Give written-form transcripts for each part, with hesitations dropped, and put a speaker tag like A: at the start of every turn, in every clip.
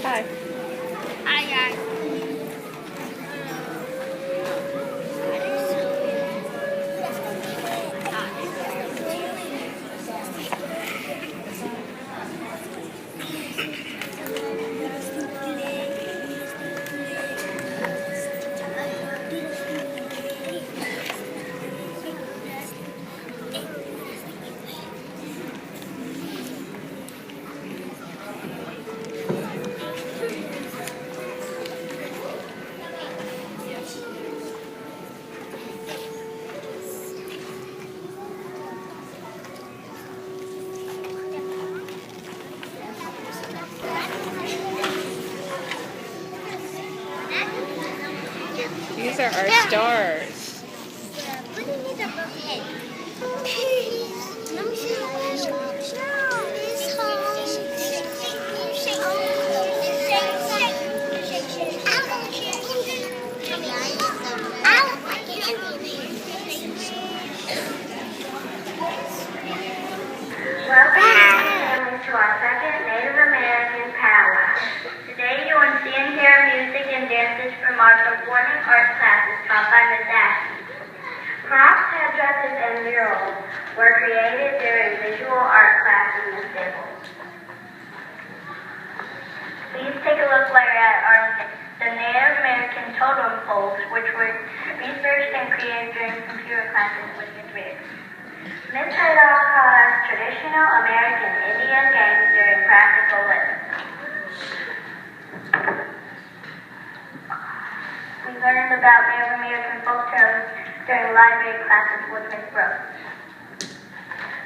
A: Hi.
B: Hi, guys.
A: These are our stars.
B: What do you need above head? Let me see how it's
C: Welcome to our second Native American Pow-Wow. Today you will see and hear music and dances from our performing arts classes taught by Ms. Ashley. Props, headdresses, and murals were created during visual art class in the stables. Please take a look later at the Native American totem poles, which were researched and created during computer classes with Ms. Riggs. Ms. Haydock taught us traditional American Indian games during practical lessons. We learned about Native American folk tales during library classes with Ms. Brooks.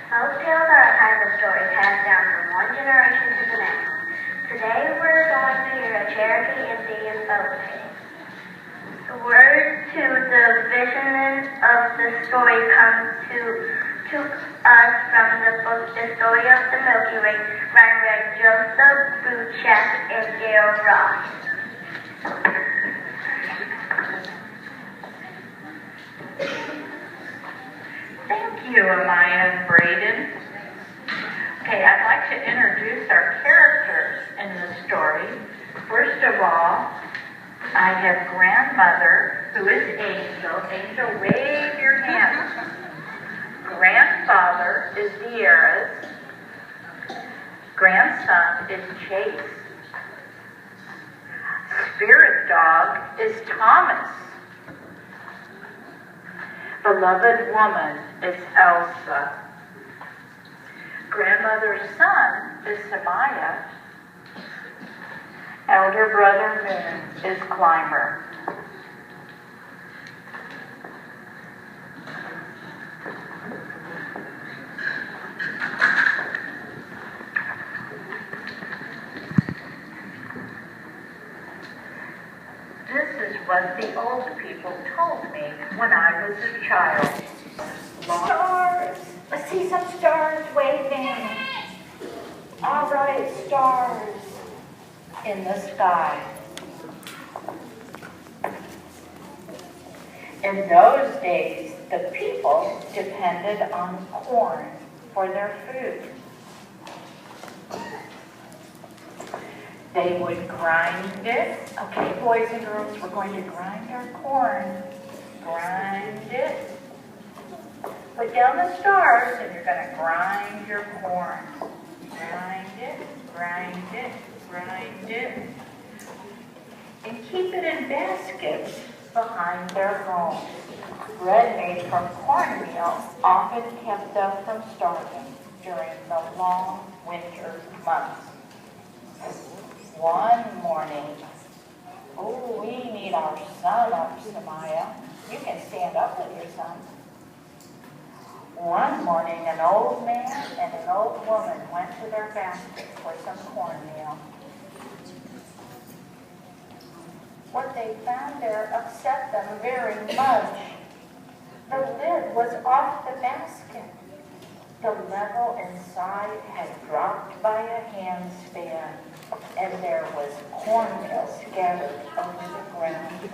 C: Folk tales are a kind of story passed down from one generation to the next. Today we're going to hear a Cherokee Indian folk tale. The words to the vision of the story come to us from the book The Story of the Milky Way by Joseph Bruchac and Gail Ross.
D: Thank you, Amaya and Braden. Okay, I'd like to introduce our characters in the story. First of all, I have grandmother, who is Angel. Angel, wave your hand. Grandfather is Dierras. Grandson is Chase. Spirit dog is Thomas. Beloved woman is Elsa. Grandmother's son is Samaya. Elder brother Moon is Climber. This is what the old people told me when I was a child. Stars! Let's see some stars waving. All right, stars in the sky. In those days, the people depended on corn for their food. They would grind it. Okay, boys and girls, we're going to grind our corn. Grind it. Put down the stars and you're going to grind your corn. Grind it, grind it, grind it. And keep it in baskets behind their homes. Bread made from cornmeal often kept them from starving during the long winter months. One morning, oh, we need our son up, Samaya. You can stand up with your son. One morning, an old man and an old woman went to their basket for some cornmeal. What they found there upset them very much. The lid was off the basket. The level inside had dropped by a handspan, and there was cornmeal scattered over the ground.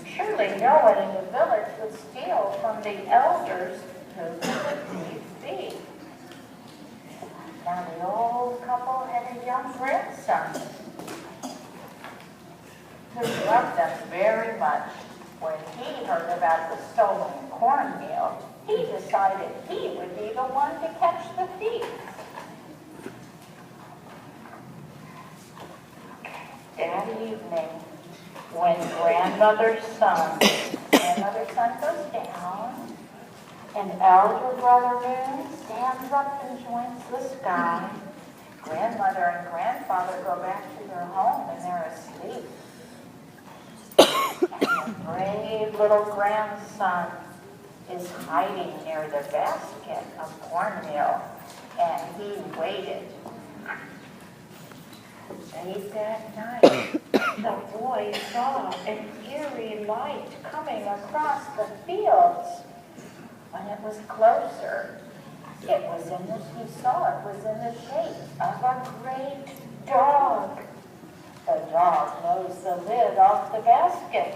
D: Surely no one in the village would steal from the elders who could feed. Now the old couple had a young grandson who loved them very much. When he heard about the stolen cornmeal, he decided he would be the one to catch the thief. That evening, when grandmother's son goes down, and elder brother Moon stands up and joins the sky, grandmother and grandfather go back to their home and they're asleep. And the brave little grandson is hiding near the basket of cornmeal, and he waited. Late that night, the boy saw an eerie light coming across the fields. When it was closer, he saw it was in the shape of a great dog. The dog closed the lid off the basket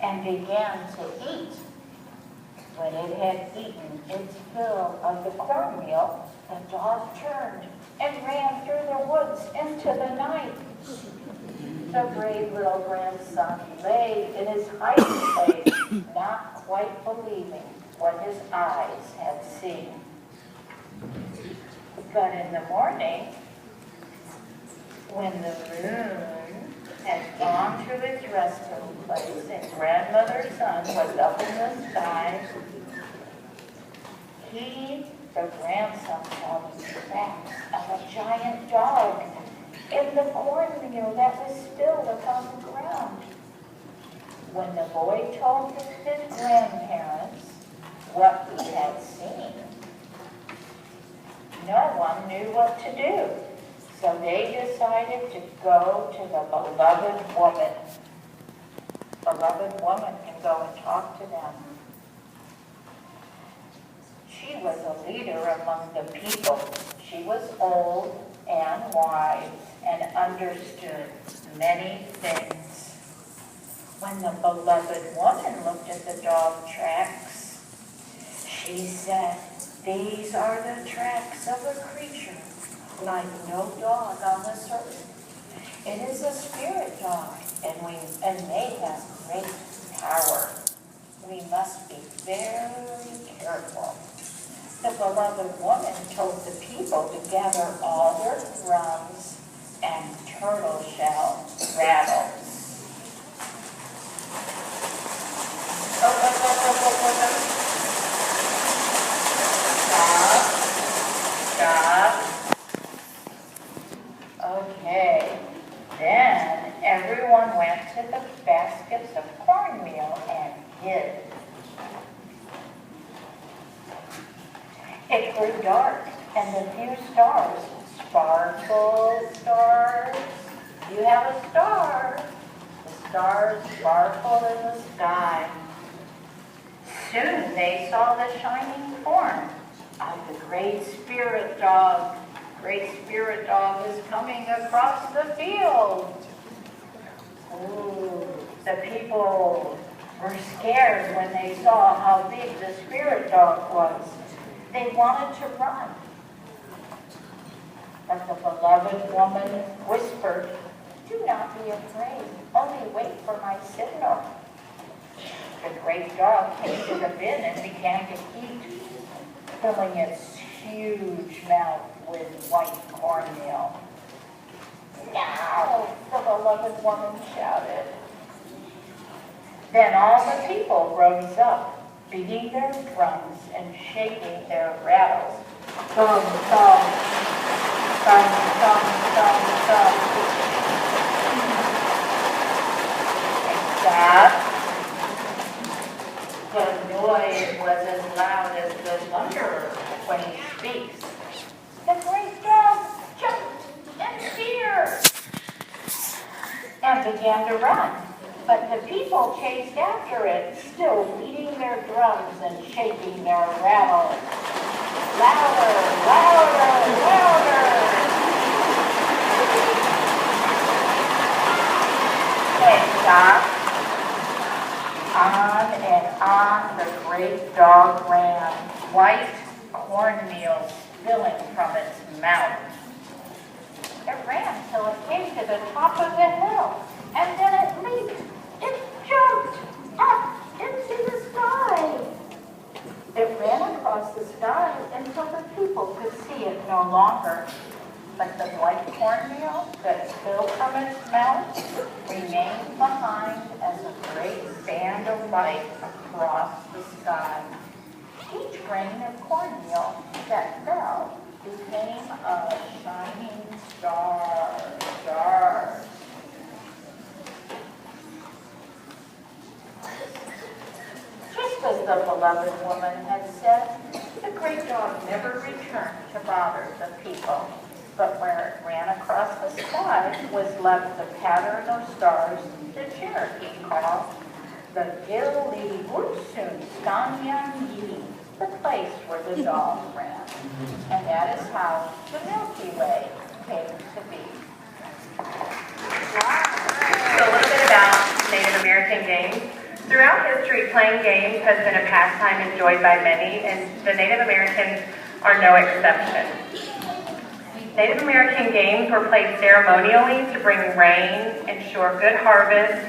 D: and began to eat. When it had eaten its fill of the cornmeal, the dog turned and ran through the woods into the night. The brave little grandson lay in his hiding place, not quite believing what his eyes had seen. But in the morning, when the moon had gone to its resting place and grandmother's son was up in the sky, the grandson, saw the tracks of a giant dog in the cornmeal that was spilled upon the ground. When the boy told his grandparents what he had seen, no one knew what to do. So they decided to go to the beloved woman. Beloved woman can go and talk to them. She was a leader among the people. She was old and wise and understood many things. When the beloved woman looked at the dog tracks, she said, "These are the tracks of a creature like no dog on this earth. It is a spirit dog, and they have great power. We must be very careful." The beloved woman told the people to gather all their drums and turtle shell rattles. Stop. one went to the baskets of cornmeal and hid. It grew dark, and the few stars, sparkle stars. You have a star. The stars sparkled in the sky. Soon they saw the shining form of the great spirit dog. Great spirit dog is coming across the field. Ooh, the people were scared when they saw how big the spirit dog was. They wanted to run. But the beloved woman whispered, "Do not be afraid, only wait for my signal." The great dog came to the bin and began to eat, filling its huge mouth with white cornmeal. "Now!" the beloved woman shouted. Then all the people rose up, beating their drums and shaking their rattles. Thump, thump, thump, thump, thump, thump. Except the noise was as loud as the thunder when he speaks. The great dog jumped in fear and began to run. But the people chased after it, still beating their drums and shaking their rattles. Louder, louder, louder! They stopped. On and on the great dog ran, white cornmeal spilling from its mouth. It ran till it came to the top of the hill, and then it leaped. It jumped up into the sky. It ran across the sky until the people could see it no longer. But the white cornmeal that spilled from its mouth remained behind as a great band of light across the sky. Each grain of cornmeal that fell became a shining star. Just as the beloved woman had said, the great dog never returned to bother the people. But where it ran across the sky was left the pattern of stars the Cherokee called the Gilli Wutsun Skanyanyi, the place where the dog ran. And that is how the Milky Way came to be.
C: So a little bit about Native American games. Throughout history, playing games has been a pastime enjoyed by many, and the Native Americans are no exception. Native American games were played ceremonially to bring rain, ensure good harvest,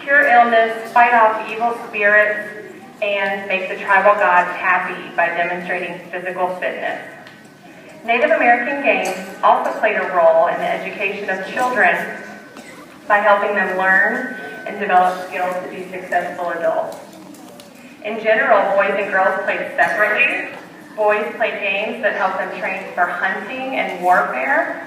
C: cure illness, fight off evil spirits, and make the tribal gods happy by demonstrating physical fitness. Native American games also played a role in the education of children by helping them learn and develop skills to be successful adults. In general, boys and girls played separately. Boys played games that helped them train for hunting and warfare.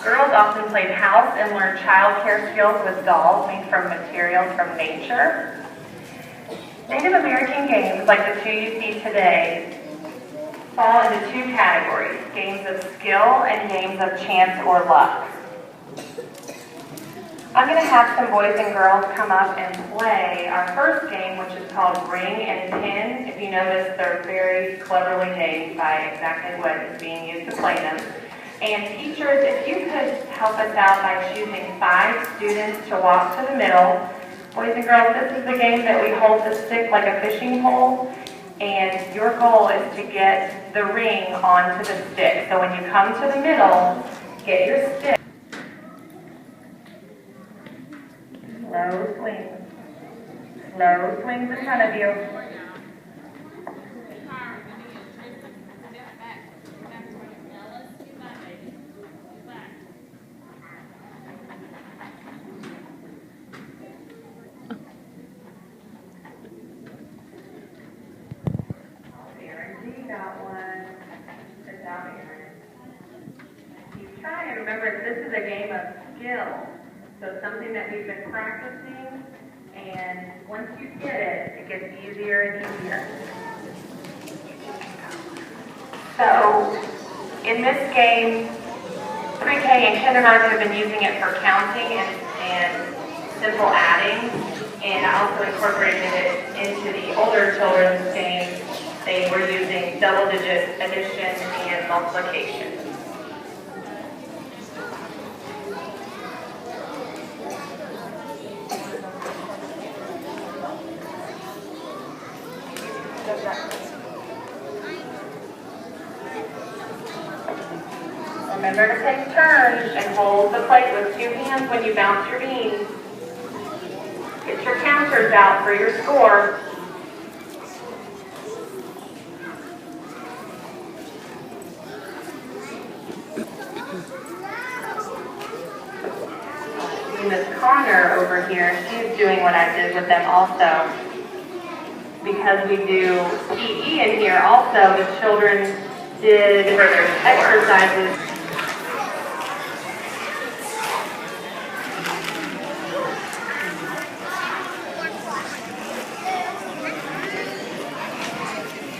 C: Girls often played house and learned child care skills with dolls made from materials from nature. Native American games, like the two you see today, fall into two categories: games of skill and games of chance or luck. I'm going to have some boys and girls come up and play our first game, which is called Ring and Pin. If you notice, they're very cleverly named by exactly what is being used to play them. And teachers, if you could help us out by choosing 5 students to walk to the middle. Boys and girls, this is the game that we hold the stick like a fishing pole, and your goal is to get the ring onto the stick. So when you come to the middle, get your stick. Slow swings. Slow swings in front of you. Aaron, got one. Good job, Aaron. Keep trying. Remember, this is a game of skill.
D: So it's something that we've been practicing, and once you get it, it gets easier and easier. So in this game, pre-K and kindergarten have been using it for counting and simple adding, and I also incorporated it into the older children's game. They were using double-digit addition and multiplication. Remember to take turns and hold the plate with 2 hands when you bounce your beans. Get your counters out for your score. Miss Connor over here, she's doing what I did with them also. Because we do PE in here also, the children did exercises.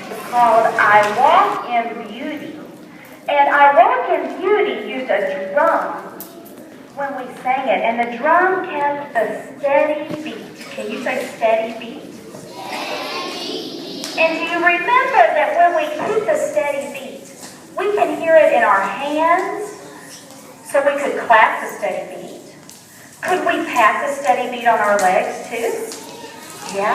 D: It's called I Walk in Beauty. And I Walk in Beauty used a drum when we sang it, and the drum kept a steady beat. Can you say steady beat? And do you remember that when we keep a steady beat, we can hear it in our hands, so we could clap the steady beat? Could we pat the steady beat on our legs too? Yeah?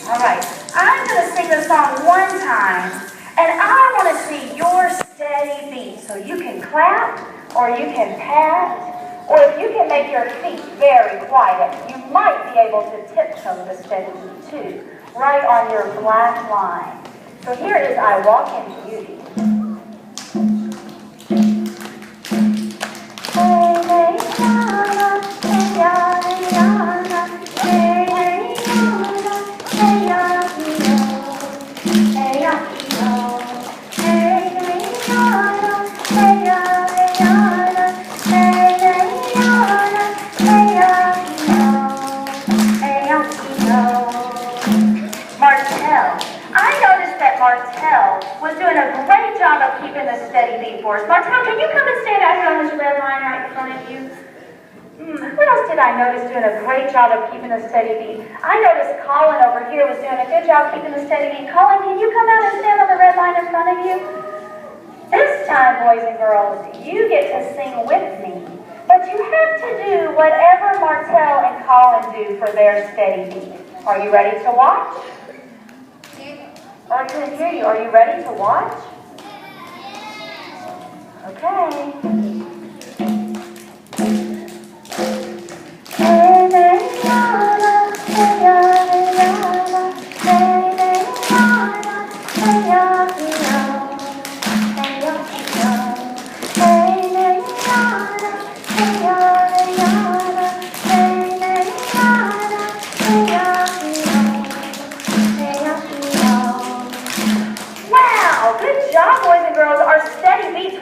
D: All right. I'm going to sing the song one time, and I want to see your steady beat. So you can clap, or you can pat, or if you can make your feet very quiet, you might be able to tiptoe the steady beat too, right on your black line. So here is I Walk in Beauty. Was doing a great job of keeping the steady beat for us. Martel, can you come and stand out here on this red line right in front of you? What else did I notice doing a great job of keeping the steady beat? I noticed Colin over here was doing a good job keeping the steady beat. Colin, can you come out and stand on the red line in front of you? This time, boys and girls, you get to sing with me. But you have to do whatever Martel and Colin do for their steady beat. Are you ready to watch? I couldn't hear you. Are you ready to watch? Okay.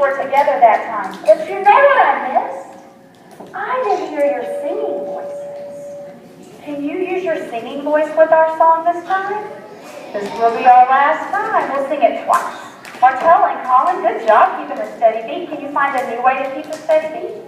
D: Together that time. But you know what I missed? I didn't hear your singing voices. Can you use your singing voice with our song this time? This will be our last time. We'll sing it twice. Martel and Colin, good job keeping a steady beat. Can you find a new way to keep a steady beat?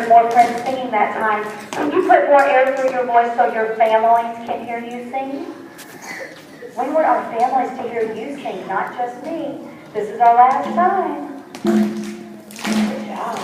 D: More friends singing that time. Can you put more air through your voice so your families can hear you sing? We want our families to hear you sing, not just me. This is our last time. Good job.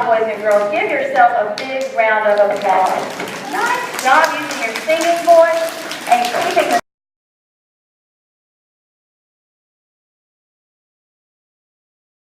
E: job, boys and girls. Give yourself a big round of applause. Nice job, you